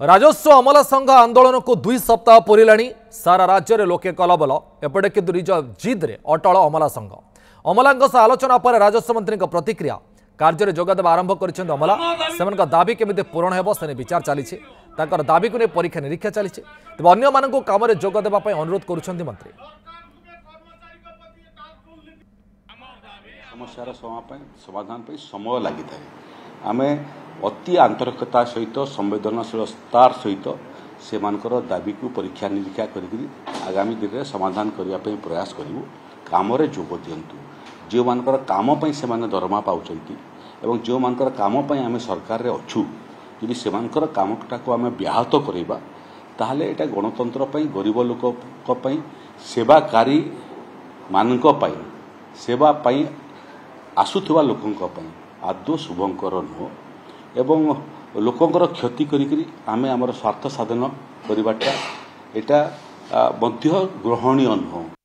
राजस्व अमला संघ आंदोलन को 2 सप्ताह पूरीलाणी सारा राज्य में लोके कलबल एपटे किंतु निज जिद्रे अटल अमला संघ अमला आलोचना पर राजस्व मंत्री प्रतिक्रिया कार्य जोगदेवा आरंभ कर अमला से दाबी केमी पूरण हो से विचार चली दाबी को नहीं परीक्षा निरीक्षा चली तेज अन्य काम जोगदेवा अनुरोध करुँच मंत्री समस्यार समाधान समय लगी था आम अति आंतरिकता सहित संवेदनशीलतार सहित से दाबी को परीक्षा निरीक्षा करी आगामी दिन में समाधान करने प्रयास करूँ काम जोग दिंतु जो मानकर काम से दरमा पाँच एवं जो मानकर काम आम सरकार अच्छू यदि से कामटा को आम व्याहत करवा ताहले एटा गणतंत्र गरीब लोक सेवाकारी मानक सेवा आसुवा लोकों आदौ शुभंकर नुह एवं लोकंर क्षति करी आमे आमर स्वार्थ साधन करवाटा एटा मध्य ग्रहणीय नुह।